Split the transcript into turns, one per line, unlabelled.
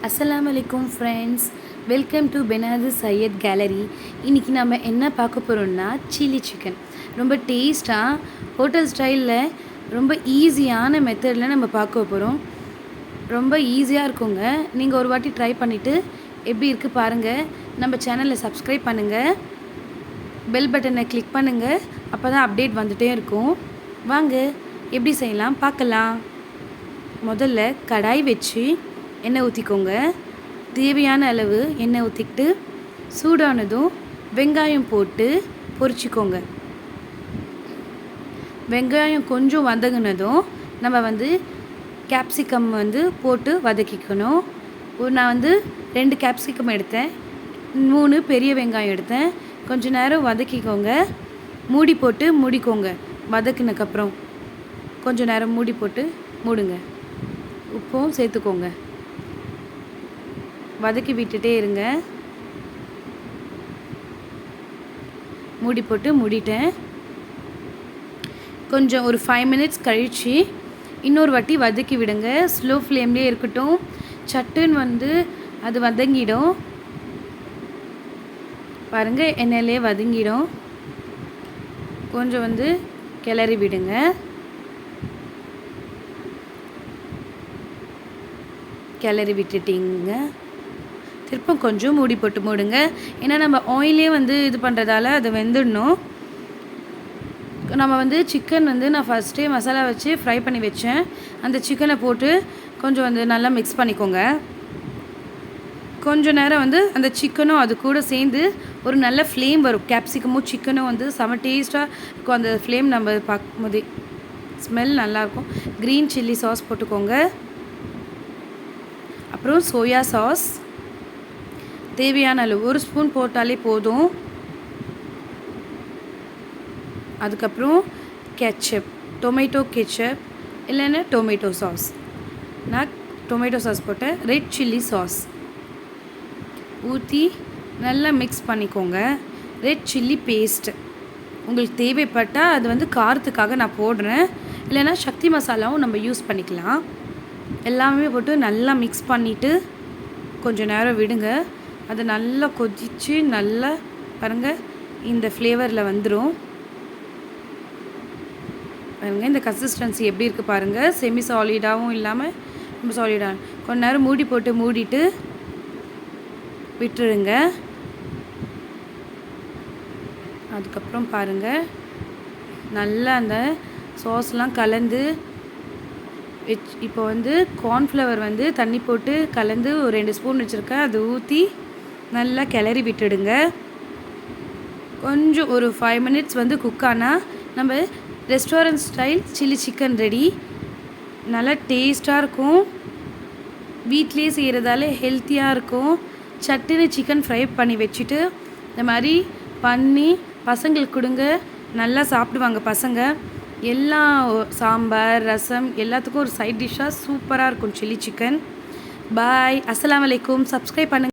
அஸ்ஸலாமு அலைக்கும் friends, welcome to பெனாது சையத் கேலரி. இன்றைக்கி நம்ம என்ன பார்க்க போகிறோம்னா சில்லி சிக்கன். ரொம்ப டேஸ்ட்டாக ஹோட்டல் ஸ்டைலில் ரொம்ப ஈஸியான மெத்தடில் நம்ம பார்க்க போகிறோம். ரொம்ப ஈஸியாக இருக்குங்க. நீங்கள் ஒரு வாட்டி ட்ரை பண்ணிவிட்டு எப்படி இருக்குது பாருங்கள். நம்ம சேனலை சப்ஸ்கிரைப் பண்ணுங்கள், பெல் பட்டனை கிளிக் பண்ணுங்கள். அப்போ தான் அப்டேட் வந்துகிட்டே இருக்கும். வாங்க எப்படி செய்யலாம் பார்க்கலாம். முதல்ல கடாய் வச்சு எண்ணெய் ஊற்றிக்கோங்க. தேவையான அளவு எண்ணெய் ஊற்றிக்கிட்டு சூடானதும் வெங்காயம் போட்டு பொரிச்சிக்கோங்க. வெங்காயம் கொஞ்சம் வதங்கினதும் நம்ம கேப்சிகம் போட்டு வதக்கிக்கணும். நான் 2 கேப்சிகம் எடுத்தேன், 3 பெரிய வெங்காயம் எடுத்தேன். கொஞ்ச நேரம் வதக்கிக்கோங்க. மூடி போட்டு மூடிக்கோங்க. வதக்கினதுக்கப்புறம் கொஞ்சம் நேரம் மூடி போட்டு மூடுங்க. உப்பும் சேர்த்துக்கோங்க. வதக்கி விட்டுட்டே இருங்க. மூடி போட்டு மூடிட்டேன். கொஞ்சம் ஒரு 5 மினிட்ஸ் கழித்து இன்னொரு வாட்டி வதக்கி விடுங்க. ஸ்லோ ஃப்ளேம்லேயே இருக்கட்டும். சட்டுன்னு அது வதங்கிடும். பாருங்கள், எண்ணெயிலே வதங்கிடும். கொஞ்சம் கிளறி விடுங்க. கிளறி விட்டுட்டிங்க. திரும்ப கொஞ்சம் மூடி போட்டு மூடுங்க. ஏன்னா நம்ம ஆயிலே இது பண்ணுறதால அதை வெந்துடணும். நம்ம சிக்கன் நான் ஃபஸ்ட்டே மசாலா வச்சு ஃப்ரை பண்ணி வச்சேன். அந்த சிக்கனை போட்டு கொஞ்சம் நல்லா மிக்ஸ் பண்ணிக்கோங்க. கொஞ்சம் நேரம் அந்த சிக்கனும் அது கூட சேர்ந்து ஒரு நல்ல ஃப்ளேம் வரும். கேப்சிகமும் சிக்கனும் செம டேஸ்ட்டாக இருக்கும். அந்த ஃப்ளேம் நம்ம பார்க்கும்போதே ஸ்மெல் நல்லாயிருக்கும். க்ரீன் சில்லி சாஸ் போட்டுக்கோங்க. அப்புறம் சோயா சாஸ் தேவையான அளவு 1 ஸ்பூன் போட்டாலே போதும். அதுக்கப்புறம் கெச்சப், டொமேட்டோ கெச்சப் இல்லைன்னா டொமேட்டோ சாஸ். நான் டொமேட்டோ சாஸ் போட்டேன். ரெட் சில்லி சாஸ் ஊற்றி நல்லா மிக்ஸ் பண்ணிக்கோங்க. ரெட் சில்லி பேஸ்ட்டு உங்களுக்கு தேவைப்பட்டால் அது காரத்துக்காக நான் போடுறேன். இல்லைன்னா சக்தி மசாலாவும் நம்ம யூஸ் பண்ணிக்கலாம். எல்லாமே போட்டு நல்லா மிக்ஸ் பண்ணிவிட்டு கொஞ்சம் நேரம் விடுங்க. அது நல்லா கொதித்து நல்லா பாருங்கள் இந்த ஃப்ளேவரில் வந்துடும். பாருங்கள் இந்த கன்சிஸ்டன்சி எப்படி இருக்குது பாருங்கள். செமி சாலிடாகவும் இல்லாமல் ரொம்ப சாலிடாக. கொஞ்ச நேரம் மூடி போட்டு மூடிட்டு விட்டுருங்க. அதுக்கப்புறம் பாருங்கள் நல்லா அந்த சாஸ்லாம் கலந்து இப்போ கார்ன்ஃப்ளவர் தண்ணி போட்டு கலந்து ஒரு 2 ஸ்பூன் வச்சுருக்கேன். அது ஊற்றி நல்லா கிளறி விட்டுடுங்க. கொஞ்சம் ஒரு 5 மினிட்ஸ் குக் ஆனால் நம்ம restaurant style chilli chicken ready. நல்லா டேஸ்ட்டாக இருக்கும். வீட்லேயே செய்கிறதால ஹெல்த்தியாக இருக்கும். சட்டுன்னு சிக்கன் ஃப்ரை பண்ணி வச்சுட்டு இந்த மாதிரி பண்ணி பசங்களுக்கு கொடுங்க. நல்லா சாப்பிடுவாங்க பசங்க. எல்லா சாம்பார், ரசம் எல்லாத்துக்கும் ஒரு சைட் டிஷ்ஷாக சூப்பராக இருக்கும் சில்லி சிக்கன். பாய். அஸ்ஸலாமு அலைக்கும். சப்ஸ்கிரைப் பண்ணுங்கள்.